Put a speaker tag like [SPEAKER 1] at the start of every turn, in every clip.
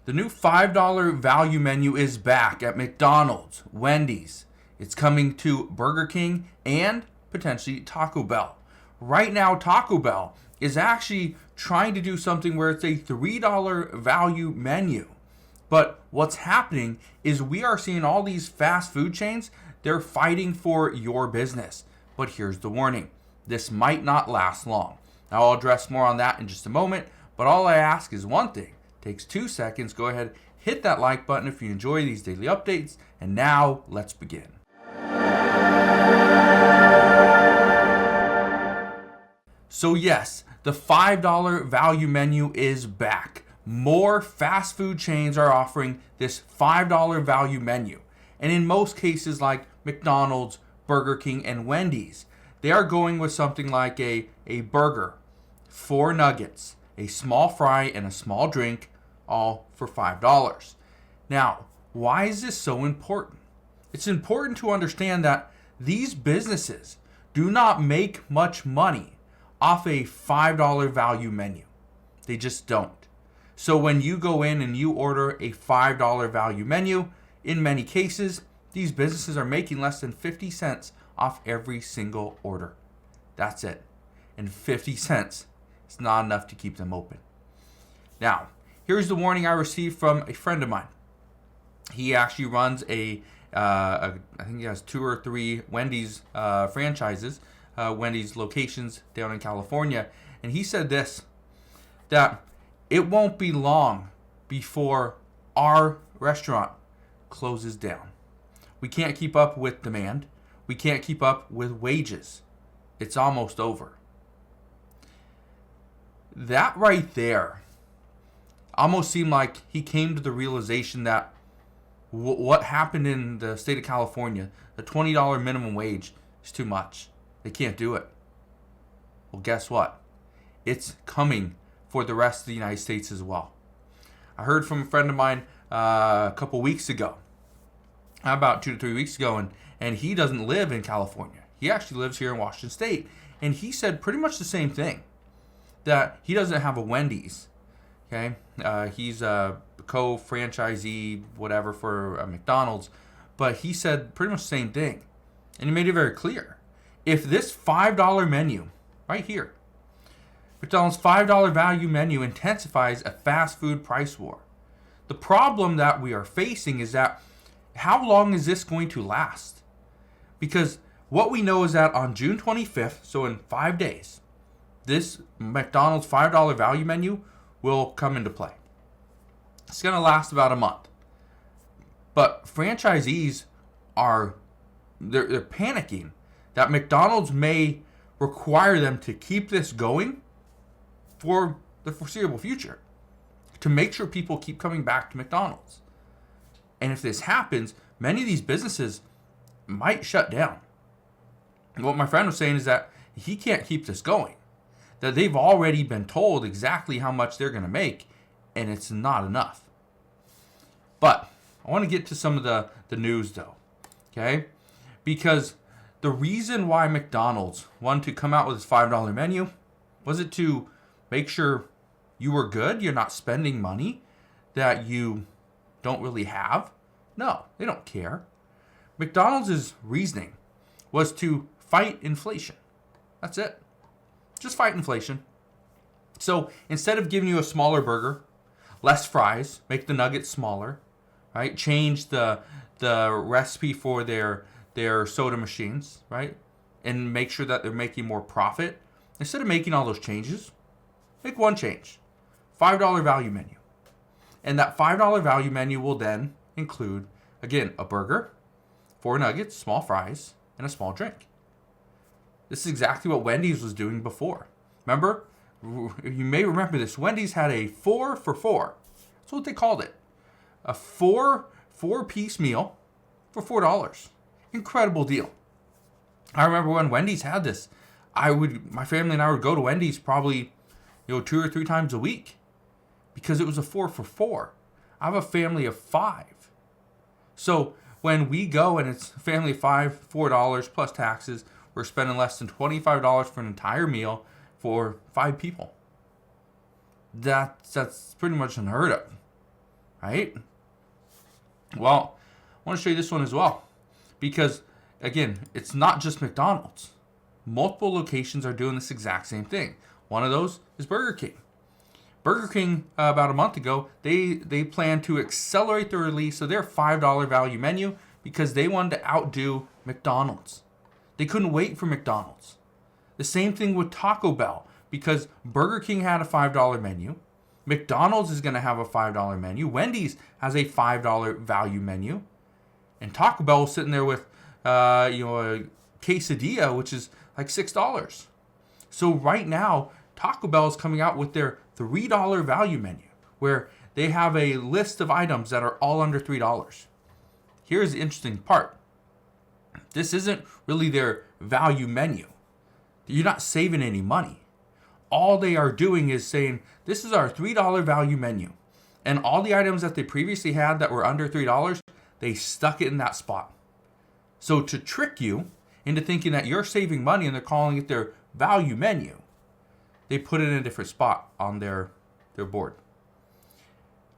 [SPEAKER 1] The new $5 value menu is back at McDonald's, Wendy's. It's coming to Burger King and potentially Taco Bell. Right now, Taco Bell is actually trying to do something where it's a $3 value menu. But what's happening is we are seeing all these fast food chains, they're fighting for your business. But here's the warning. This might not last long. Now, I'll address more on that in just a moment, but all I ask is one thing. Takes 2 seconds. Go ahead, hit that like button if you enjoy these daily updates. And now let's begin. So yes, the $5 value menu is back. More fast food chains are offering this $5 value menu. And in most cases like McDonald's, Burger King, and Wendy's, they are going with something like a burger, 4 nuggets, a small fry, and a small drink, all for $5. Now, why is this so important? It's important to understand that these businesses do not make much money off a $5 value menu. They just don't. So when you go in and you order a $5 value menu, in many cases, these businesses are making less than 50 cents off every single order. That's it. And 50 cents is not enough to keep them open. Now, here's the warning I received from a friend of mine. He actually runs I think he has 2 or 3 Wendy's franchises, Wendy's locations down in California. And he said this, that it won't be long before our restaurant closes down. We can't keep up with demand. We can't keep up with wages. It's almost over. That right there almost seemed like he came to the realization that what happened in the state of California, the $20 minimum wage, is too much. They can't do it. Well, guess what? It's coming for the rest of the United States as well. I heard from a friend of mine a couple weeks ago, about 2 to 3 weeks ago, and he doesn't live in California. He actually lives here in Washington State. And he said pretty much the same thing, that he doesn't have a Wendy's. Okay, he's a co-franchisee, whatever, for McDonald's. But he said pretty much the same thing. And he made it very clear. If this $5 menu, right here, McDonald's $5 value menu intensifies a fast food price war. The problem that we are facing is that how long is this going to last? Because what we know is that on June 25th, so in 5 days, this McDonald's $5 value menu will come into play. It's going to last about a month. But franchisees they're panicking that McDonald's may require them to keep this going for the foreseeable future to make sure people keep coming back to McDonald's. And if this happens, many of these businesses might shut down. And what my friend was saying is that he can't keep this going. That they've already been told exactly how much they're going to make, and it's not enough. But I want to get to some of the news though, okay? Because the reason why McDonald's wanted to come out with this $5 menu, was it to make sure you were good, you're not spending money that you don't really have? No, they don't care. McDonald's reasoning was to fight inflation. That's it. Just fight inflation. So instead of giving you a smaller burger, less fries, make the nuggets smaller, right? Change the recipe for their soda machines, right? And make sure that they're making more profit. Instead of making all those changes, make one change. $5 value menu. And that $5 value menu will then include, again, a burger, 4 nuggets, small fries, and a small drink. This is exactly what Wendy's was doing before. Remember? You may remember this. Wendy's had a 4 for $4. That's what they called it. A four-piece meal for $4. Incredible deal. I remember when Wendy's had this. My family and I would go to Wendy's probably 2 or 3 times a week because it was a 4 for $4. I have a family of 5. So when we go and it's a family of 5, $4 plus taxes, we're spending less than $25 for an entire meal for 5 people. That's pretty much unheard of. right? Well, I want to show you this one as well, because again, it's not just McDonald's. Multiple locations are doing this exact same thing. One of those is Burger King. Burger King, about a month ago, they plan to accelerate the release of their $5 value menu because they wanted to outdo McDonald's. They couldn't wait for McDonald's. The same thing with Taco Bell, because Burger King had a $5 menu. McDonald's is going to have a $5 menu. Wendy's has a $5 value menu. And Taco Bell is sitting there with a quesadilla, which is like $6. So right now, Taco Bell is coming out with their $3 value menu, where they have a list of items that are all under $3. Here's the interesting part. This isn't really their value menu. You're not saving any money. All they are doing is saying, this is our $3 value menu. And all the items that they previously had that were under $3, they stuck it in that spot. So to trick you into thinking that you're saving money and they're calling it their value menu, they put it in a different spot on their board.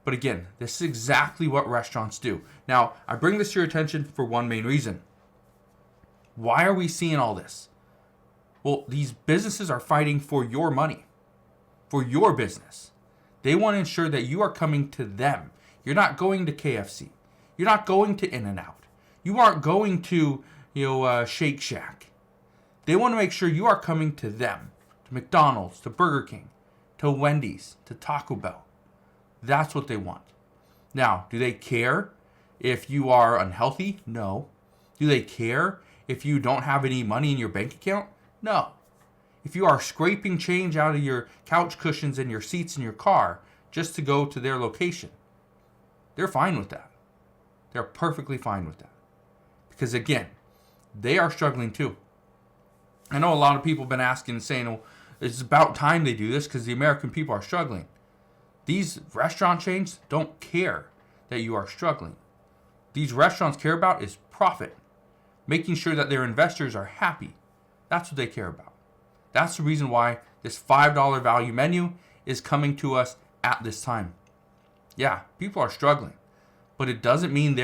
[SPEAKER 1] But again, this is exactly what restaurants do. Now, I bring this to your attention for one main reason. Why are we seeing all this? Well, these businesses are fighting for your money, for your business. They want to ensure that you are coming to them. You're not going to KFC. You're not going to In-N-Out. You aren't going to Shake Shack. They want to make sure you are coming to them. To McDonald's, to Burger King, to Wendy's, to Taco Bell. That's what they want. Now, do they care if you are unhealthy? No. Do they care if you don't have any money in your bank account? No. If you are scraping change out of your couch cushions and your seats in your car just to go to their location, they're fine with that. They're perfectly fine with that. Because again, they are struggling too. I know a lot of people have been asking and saying, well, it's about time they do this because the American people are struggling. These restaurant chains don't care that you are struggling. These restaurants care about is profit. Making sure that their investors are happy. That's what they care about. That's the reason why this $5 value menu is coming to us at this time. Yeah, people are struggling. But it doesn't mean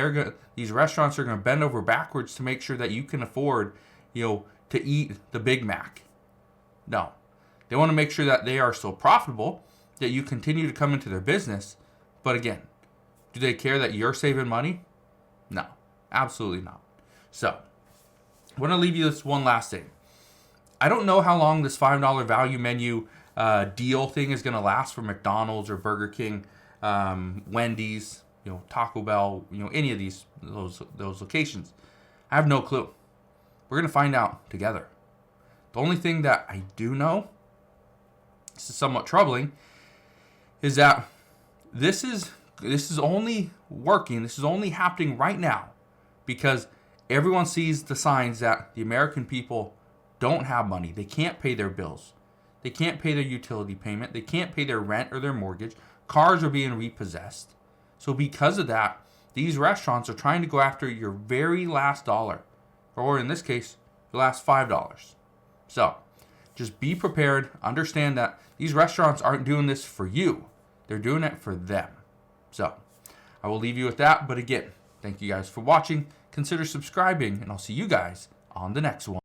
[SPEAKER 1] these restaurants are going to bend over backwards to make sure that you can afford, to eat the Big Mac. No. They want to make sure that they are still profitable, that you continue to come into their business. But again, do they care that you're saving money? No, absolutely not. So, I want to leave you this one last thing. I don't know how long this $5 value menu deal thing is going to last for McDonald's or Burger King, Wendy's, Taco Bell, any of those locations. I have no clue. We're going to find out together. The only thing that I do know, this is somewhat troubling, is that this is only working, this is only happening right now because everyone sees the signs that the American people don't have money. They can't pay their bills. They can't pay their utility payment. They can't pay their rent or their mortgage. Cars are being repossessed. So because of that, these restaurants are trying to go after your very last dollar, or in this case, your last $5. So just be prepared. Understand that these restaurants aren't doing this for you. They're doing it for them. So I will leave you with that. But again, thank you guys for watching. Consider subscribing, and I'll see you guys on the next one.